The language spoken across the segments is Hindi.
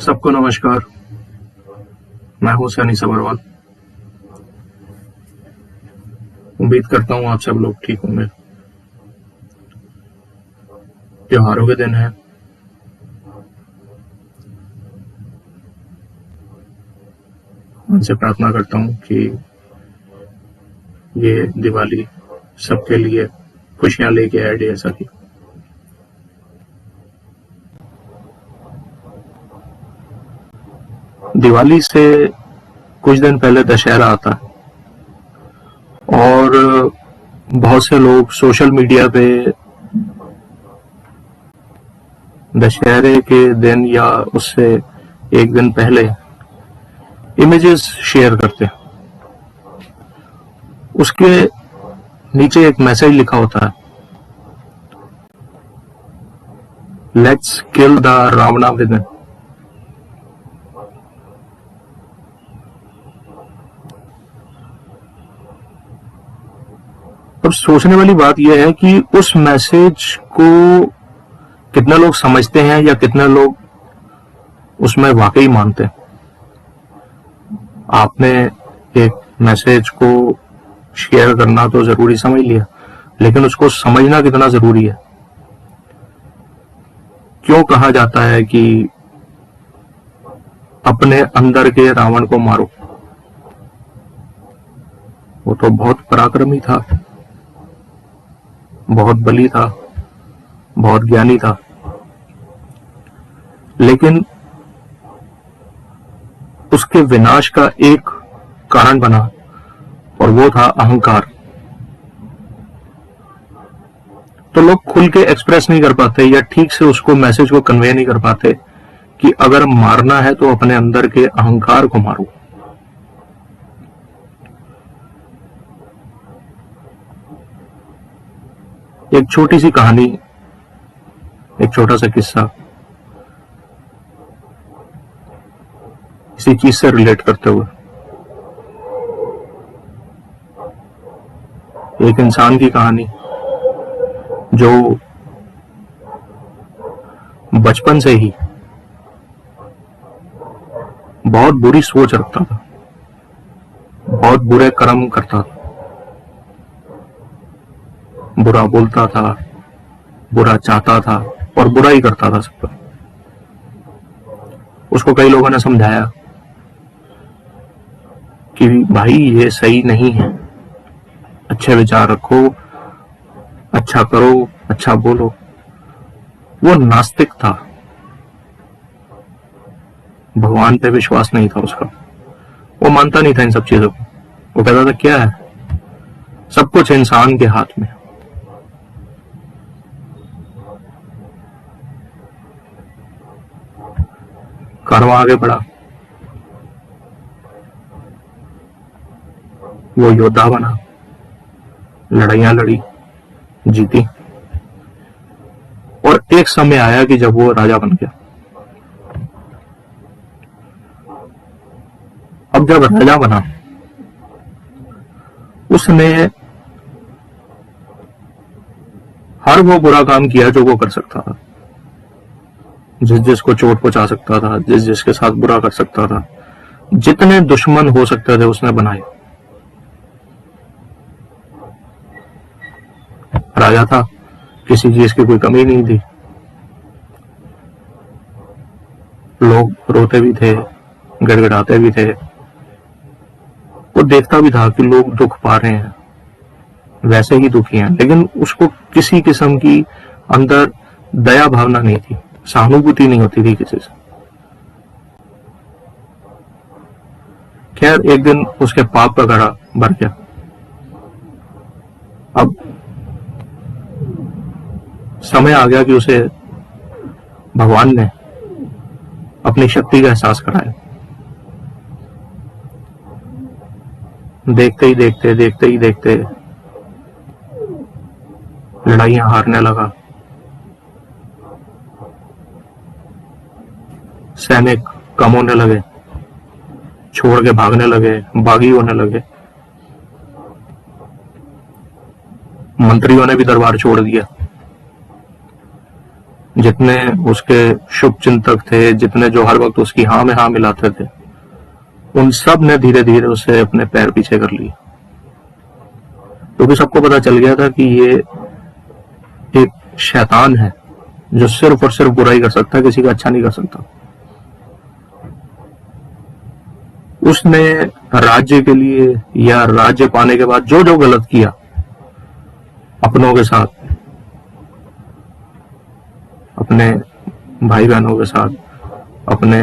सबको नमस्कार। मैं हूं सैनी सबरवाल। उम्मीद करता हूं आप सब लोग ठीक होंगे। त्योहारों के दिन है। उनसे प्रार्थना करता हूं कि ये दिवाली सबके लिए खुशियां लेके आए जैसा कि दिवाली से कुछ दिन पहले दशहरा आता है और बहुत से लोग सोशल मीडिया पे दशहरे के दिन या उससे एक दिन पहले इमेजेस शेयर करते हैं। उसके नीचे एक मैसेज लिखा होता है, let's kill the Rawna with. अब सोचने वाली बात यह है कि उस मैसेज को कितने लोग समझते हैं या कितने लोग उसमें वाकई मानते हैं। आपने एक मैसेज को शेयर करना तो जरूरी समझ लिया, लेकिन उसको समझना कितना जरूरी है। क्यों कहा जाता है कि अपने अंदर के रावण को मारो? वो तो बहुत पराक्रमी था, बहुत बली था, बहुत ज्ञानी था, लेकिन उसके विनाश का एक कारण बना और वो था अहंकार। तो लोग खुल के एक्सप्रेस नहीं कर पाते या ठीक से उसको मैसेज को कन्वे नहीं कर पाते कि अगर मारना है तो अपने अंदर के अहंकार को मारो। एक छोटी सी कहानी, एक छोटा सा किस्सा इसी चीज से रिलेट करते हुए। एक इंसान की कहानी जो बचपन से ही बहुत बुरी सोच रखता था, बहुत बुरे कर्म करता था, बुरा बोलता था, बुरा चाहता था और बुरा ही करता था सब पर। उसको कई लोगों ने समझाया कि भाई ये सही नहीं है, अच्छे विचार रखो, अच्छा करो, अच्छा बोलो। वो नास्तिक था, भगवान पे विश्वास नहीं था उसका, वो मानता नहीं था इन सब चीजों को। वो कहता था क्या है, सब कुछ इंसान के हाथ में। कारवां आगे बढ़ा, वो योद्धा बना, लड़ाइयां लड़ी, जीती, और एक समय आया कि जब वो राजा बन गया। अब जब राजा बना, उसने हर वो बुरा काम किया जो वो कर सकता था, जिस जिसको चोट पहुंचा सकता था, जिस जिसके साथ बुरा कर सकता था, जितने दुश्मन हो सकते थे उसने बनाए। राजा था, किसी चीज की कोई कमी नहीं थी। लोग रोते भी थे, गिड़गिड़ाते भी थे। वो देखता भी था कि लोग दुख पा रहे हैं, वैसे ही दुखी हैं, लेकिन उसको किसी किस्म की अंदर दया भावना नहीं थी, सहानुभूति नहीं होती थी किसी से। खैर, एक दिन उसके पाप का घड़ा भर गया। अब समय आ गया कि उसे भगवान ने अपनी शक्ति का एहसास कराया। देखते ही देखते लड़ाइयां हारने लगा, सैनिक कम होने लगे, छोड़ के भागने लगे, बागी होने लगे। मंत्रियों ने भी दरबार छोड़ दिया। जितने उसके शुभ चिंतक थे, जितने जो हर वक्त उसकी हाँ में हाँ मिलाते थे, उन सब ने धीरे धीरे उसे अपने पैर पीछे कर लिया, क्योंकि सबको पता चल गया था कि ये एक शैतान है जो सिर्फ और सिर्फ बुराई कर सकता है, किसी का अच्छा नहीं कर सकता। उसने राज्य के लिए या राज्य पाने के बाद जो जो गलत किया अपनों के साथ, अपने भाई बहनों के साथ, अपने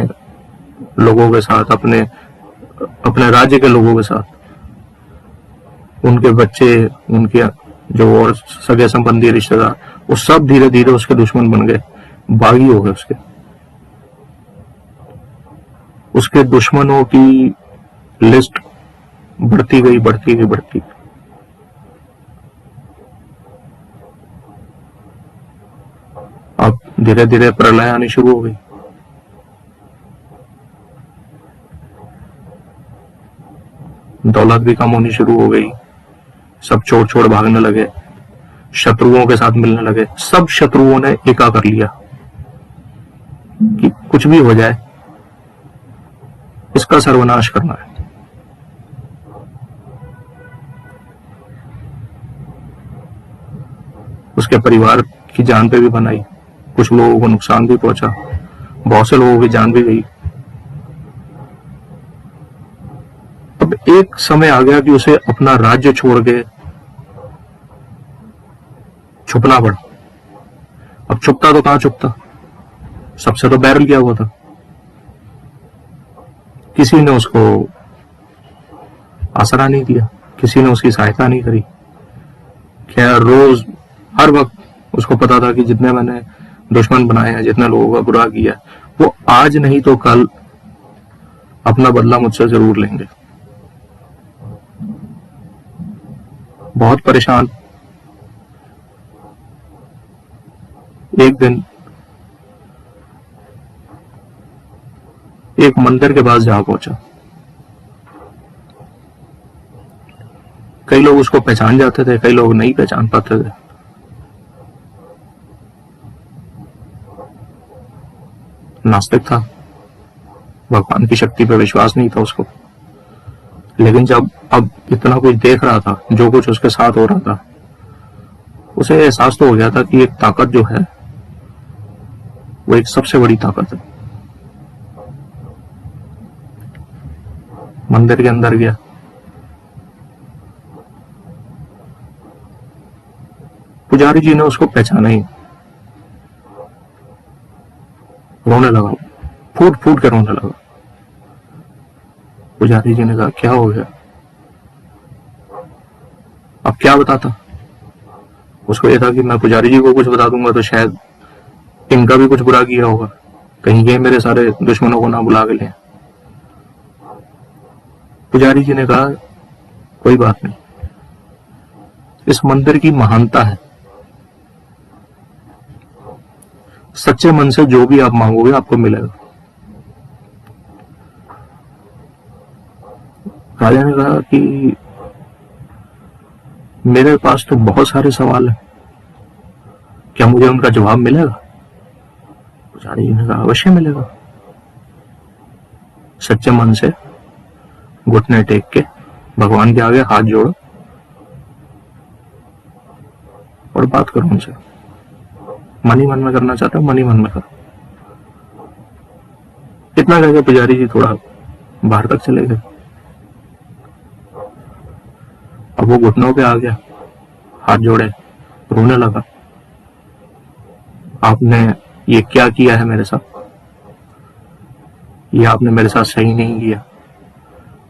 लोगों के साथ, अपने राज्य के लोगों के साथ, उनके बच्चे, उनके जो और सगे संबंधी रिश्तेदार, वो सब धीरे धीरे उसके दुश्मन बन गए, बागी हो गए उसके दुश्मनों की लिस्ट बढ़ती गई, बढ़ती गई, बढ़ती गई। अब धीरे धीरे प्रलय आनी शुरू हो गई। दौलत भी कम होनी शुरू हो गई, सब छोड़ छोड़ भागने लगे, शत्रुओं के साथ मिलने लगे। सब शत्रुओं ने एका कर लिया कि कुछ भी हो जाए, इसका सर्वनाश करना है। उसके परिवार की जान पे भी बनाई, कुछ लोगों को नुकसान भी पहुंचा, बहुत से लोगों की जान भी गई। अब एक समय आ गया कि उसे अपना राज्य छोड़ के छुपना पड़ा। अब छुपता तो कहां छुपता, सबसे तो बैरल किया हुआ था, किसी ने उसको आसरा नहीं दिया, किसी ने उसकी सहायता नहीं करी। खैर रोज हर वक्त उसको पता था कि जितने मैंने दुश्मन बनाए हैं, जितने लोगों का बुरा किया, वो आज नहीं तो कल अपना बदला मुझसे जरूर लेंगे। बहुत परेशान एक दिन एक मंदिर के पास जा पहुंचा। कई लोग उसको पहचान जाते थे, कई लोग नहीं पहचान पाते थे। नास्तिक था, भगवान की शक्ति पर विश्वास नहीं था उसको, लेकिन जब अब इतना कुछ देख रहा था, जो कुछ उसके साथ हो रहा था, उसे एहसास तो हो गया था कि एक ताकत जो है वो एक सबसे बड़ी ताकत है। मंदिर के अंदर गया, पुजारी जी ने उसको पहचाना ही, रोने लगा, फूट फूट कर रोने लगा। पुजारी जी ने कहा क्या हो गया, अब क्या बताता। उसको यह था कि मैं पुजारी जी को कुछ बता दूंगा तो शायद इनका भी कुछ बुरा किया होगा, कहीं ये मेरे सारे दुश्मनों को ना बुला के ले। पुजारी जी ने कहा कोई बात नहीं, इस मंदिर की महानता है, सच्चे मन से जो भी आप मांगोगे आपको मिलेगा। राजा ने कहा कि मेरे पास तो बहुत सारे सवाल हैं, क्या मुझे उनका जवाब मिलेगा? पुजारी जी ने कहा अवश्य मिलेगा। सच्चे मन से घुटने टेक के भगवान के आगे हाथ जोड़ो और बात करो उनसे। मन ही मन में करना चाहते हो, मन ही मन में करो। इतना कहकर पुजारी जी थोड़ा बाहर तक चले गए। अब वो घुटनों पे आ गया, हाथ जोड़े, रोने लगा। आपने ये क्या किया है मेरे साथ, ये आपने मेरे साथ सही नहीं किया।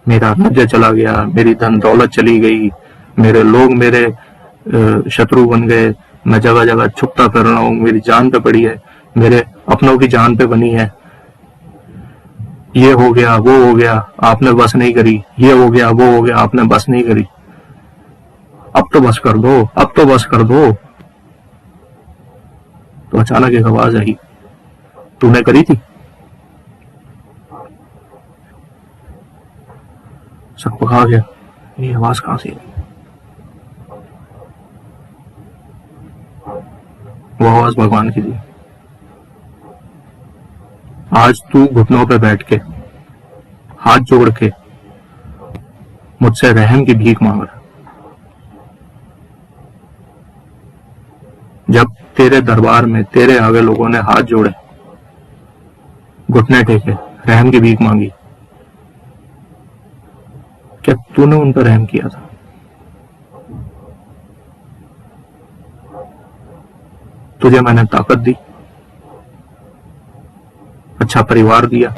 मेरा राज्य चला गया, मेरी धन दौलत चली गई, मेरे लोग मेरे शत्रु बन गए, मैं जगह जगह छुपता फिर रहा हूं, मेरी जान पे पड़ी है, मेरे अपनों की जान पे बनी है। ये हो गया, वो हो गया, आपने बस नहीं करी, ये हो गया, वो हो गया, आपने बस नहीं करी। अब तो बस कर दो, अब तो बस कर दो। तो अचानक एक आवाज आई, तूने करी थी? सबको कहा गया ये आवाज कहां से आई? वो आवाज भगवान की थी। आज तू घुटनों पे बैठ के हाथ जोड़ के मुझसे रहम की भीख मांग रहा। जब तेरे दरबार में तेरे आगे लोगों ने हाथ जोड़े, घुटने टेके, रहम की भीख मांगी, क्या तूने उन पर रहम किया था? तुझे मैंने ताकत दी, अच्छा परिवार दिया,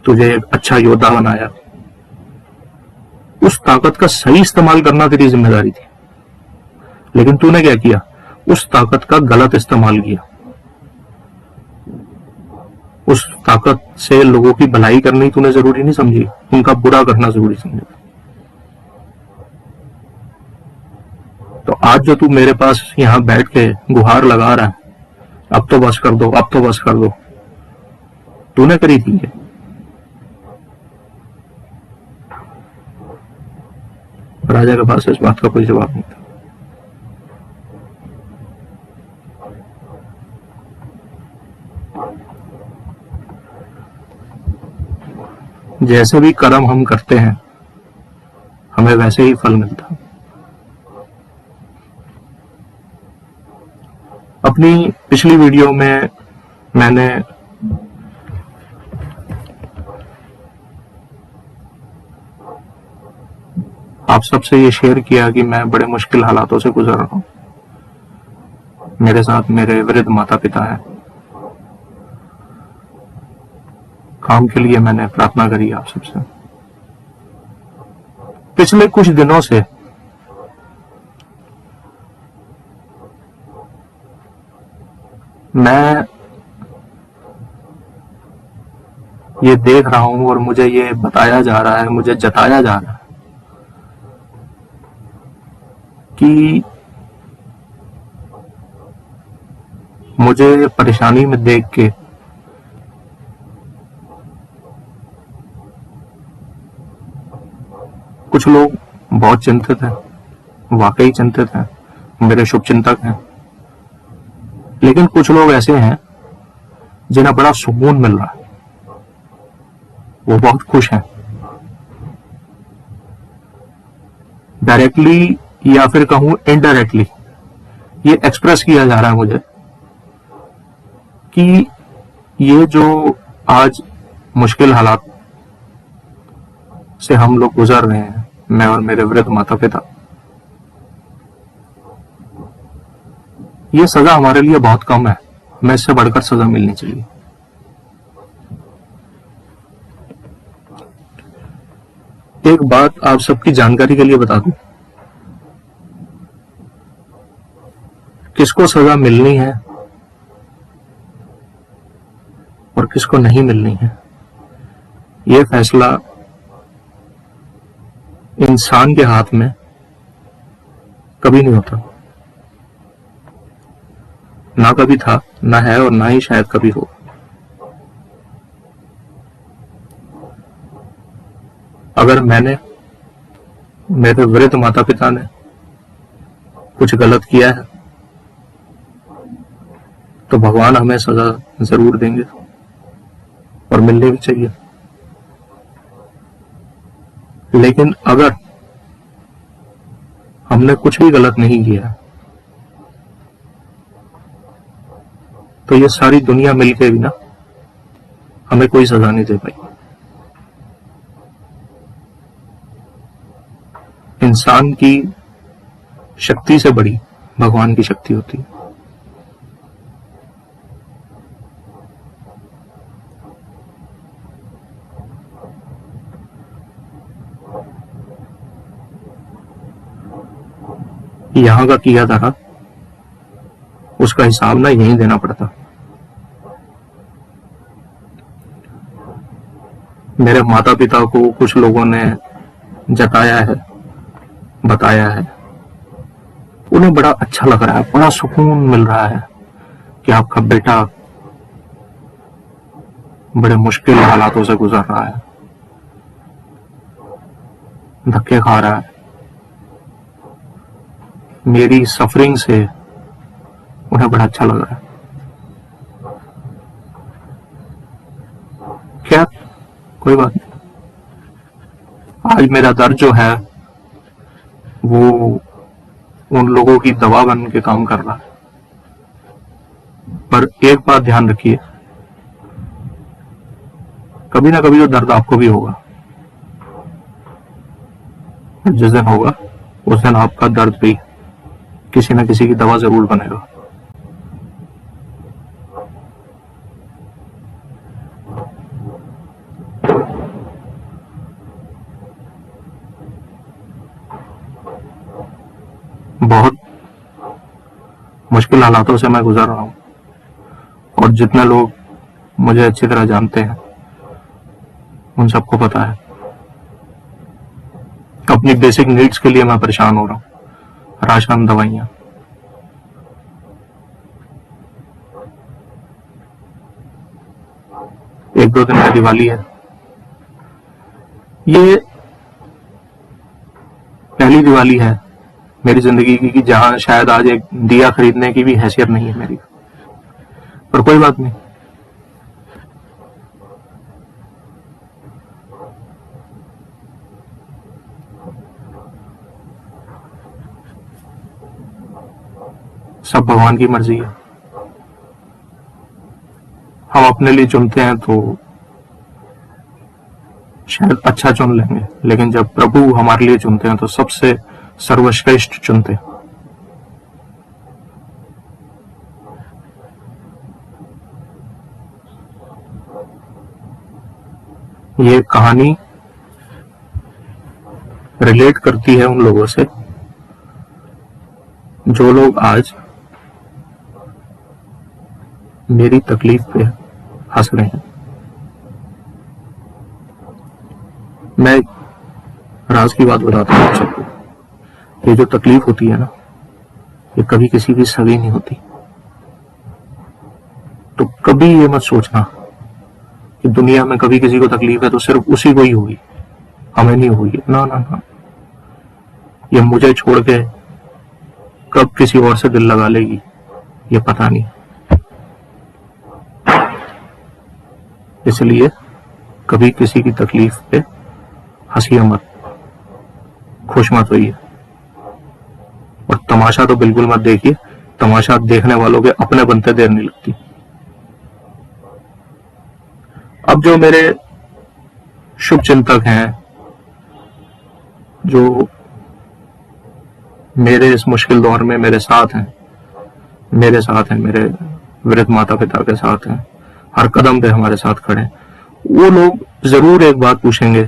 तुझे एक अच्छा योद्धा बनाया। उस ताकत का सही इस्तेमाल करना तेरी जिम्मेदारी थी, लेकिन तूने क्या किया? उस ताकत का गलत इस्तेमाल किया। उस ताकत से लोगों की भलाई करनी तूने जरूरी नहीं समझी, उनका बुरा करना जरूरी समझा। तो आज जो तू मेरे पास यहां बैठ के गुहार लगा रहा है, अब तो बस कर दो, अब तो बस कर दो, तूने करी थी ये? राजा के पास इस बात का कोई जवाब नहीं था। जैसे भी कर्म हम करते हैं, हमें वैसे ही फल मिलता है। अपनी पिछली वीडियो में मैंने आप सबसे ये शेयर किया कि मैं बड़े मुश्किल हालातों से गुजर रहा हूं। मेरे साथ मेरे वृद्ध माता पिता हैं। काम के लिए मैंने प्रार्थना करी आप सबसे। पिछले कुछ दिनों से मैं ये देख रहा हूं और मुझे ये बताया जा रहा है, मुझे जताया जा रहा है कि मुझे परेशानी में देख के कुछ लोग बहुत चिंतित हैं, वाकई चिंतित हैं, मेरे शुभचिंतक हैं। लेकिन कुछ लोग ऐसे हैं जिन्हें बड़ा सुकून मिल रहा है, वो बहुत खुश हैं। डायरेक्टली या फिर कहूं इनडायरेक्टली ये एक्सप्रेस किया जा रहा है मुझे कि ये जो आज मुश्किल हालात से हम लोग गुजर रहे हैं, मैं और मेरे वृद्ध माता पिता, ये सजा हमारे लिए बहुत कम है। हमें इससे बढ़कर सजा मिलनी चाहिए। एक बात आप सबकी जानकारी के लिए बता दूं, किसको सजा मिलनी है और किसको नहीं मिलनी है, यह फैसला इंसान के हाथ में कभी नहीं होता। ना कभी था, ना है और ना ही शायद कभी हो। अगर मैंने, मेरे वृद्ध माता पिता ने कुछ गलत किया है तो भगवान हमें सजा जरूर देंगे और मिलने भी चाहिए। लेकिन अगर हमने कुछ भी गलत नहीं किया तो ये सारी दुनिया मिलके भी ना हमें कोई सजा नहीं दे पाई। इंसान की शक्ति से बड़ी भगवान की शक्ति होती है। यहां का किया था उसका हिसाब ना यहीं देना पड़ता। मेरे माता पिता को कुछ लोगों ने जताया है, बताया है, उन्हें बड़ा अच्छा लग रहा है, बड़ा सुकून मिल रहा है कि आपका बेटा बड़े मुश्किल हालातों से गुजर रहा है, धक्के खा रहा है। मेरी सफरिंग से उन्हें बड़ा अच्छा लग रहा है। खैर कोई बात नहीं, आज मेरा दर्द जो है वो उन लोगों की दवा बन के काम कर रहा है। पर एक बात ध्यान रखिए, कभी ना कभी तो दर्द आपको भी होगा। जिस दिन होगा उस दिन आपका दर्द भी किसी न किसी की दवा जरूर बनेगा। बहुत मुश्किल हालातों से मैं गुजर रहा हूं, और जितने लोग मुझे अच्छी तरह जानते हैं उन सबको पता है, अपनी बेसिक नीड्स के लिए मैं परेशान हो रहा हूं। राशन, दवाइयां। एक दो दिन में दिवाली है। ये पहली दिवाली है मेरी जिंदगी की कि जहां शायद आज एक दिया खरीदने की भी हैसियत नहीं है मेरी। पर कोई बात नहीं, सब भगवान की मर्जी है। हम अपने लिए चुनते हैं तो शायद अच्छा चुन लेंगे, लेकिन जब प्रभु हमारे लिए चुनते हैं तो सबसे सर्वश्रेष्ठ चुनते हैं। ये कहानी रिलेट करती है उन लोगों से जो लोग आज मेरी तकलीफ पे हंस रहे हैं। मैं राज की बात बताता हूं आप सबको। ये जो तकलीफ होती है ना, ये कभी किसी की सगी नहीं होती। तो कभी ये मत सोचना कि दुनिया में कभी किसी को तकलीफ है तो सिर्फ उसी को ही होगी, हमें नहीं होगी। ना ना ना, ये मुझे छोड़ के कब किसी और से दिल लगा लेगी ये पता नहीं। इसलिए कभी किसी की तकलीफ पे हंसिए मत, खुश मत होइए, और तमाशा तो बिल्कुल मत देखिए। तमाशा देखने वालों के अपने बनते देर नहीं लगती। अब जो मेरे शुभ चिंतक हैं, जो मेरे इस मुश्किल दौर में मेरे साथ हैं, मेरे वृद्ध माता पिता के साथ हैं, हर कदम पे हमारे साथ खड़े हैं, वो लोग जरूर एक बात पूछेंगे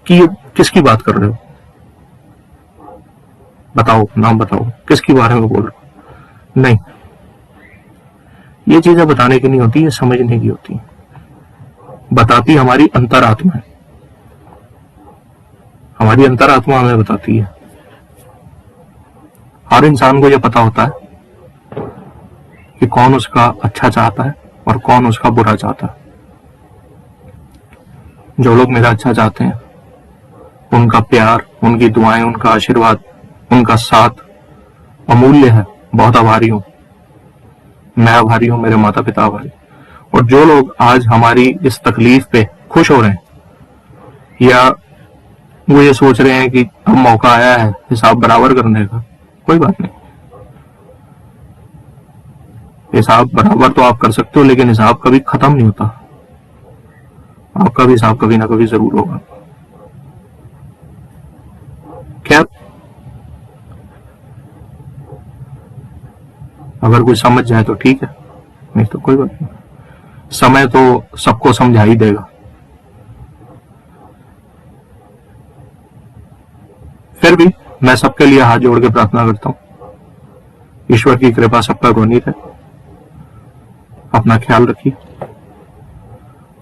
कि ये किसकी बात कर रहे हो, बताओ, नाम बताओ, किसके बारे में बोल रहे हो। नहीं, ये चीजें बताने की नहीं होती, ये समझने की होती। बताती हमारी अंतरात्मा है, हमारी अंतरात्मा हमें बताती है। हर इंसान को यह पता होता है कि कौन उसका अच्छा चाहता है और कौन उसका बुरा चाहता है। जो लोग मेरा अच्छा चाहते हैं, उनका प्यार, उनकी दुआएं, उनका आशीर्वाद, उनका साथ अमूल्य है। बहुत आभारी हूं, मैं आभारी हूं, मेरे माता पिता आभारी। और जो लोग आज हमारी इस तकलीफ पे खुश हो रहे हैं, या वो ये सोच रहे हैं कि अब मौका आया है हिसाब बराबर करने का, कोई बात नहीं। हिसाब बराबर तो आप कर सकते हो, लेकिन हिसाब कभी खत्म नहीं होता। आपका भी हिसाब कभी ना कभी जरूर होगा। खैर, अगर कोई समझ जाए तो ठीक है, नहीं तो कोई बात नहीं। समय तो सबको समझा ही देगा। फिर भी मैं सबके लिए हाथ जोड़ के प्रार्थना करता हूं, ईश्वर की कृपा सबका बनी रहे। अपना ख्याल रखिए,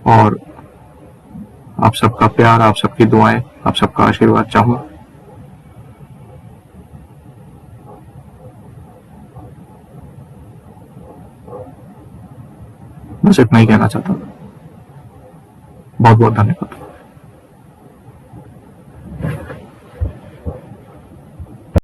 और आप सबका प्यार, आप सबकी दुआएं, आप सबका आशीर्वाद चाहूंगा। बस इतना ही कहना चाहता हूं। बहुत बहुत धन्यवाद।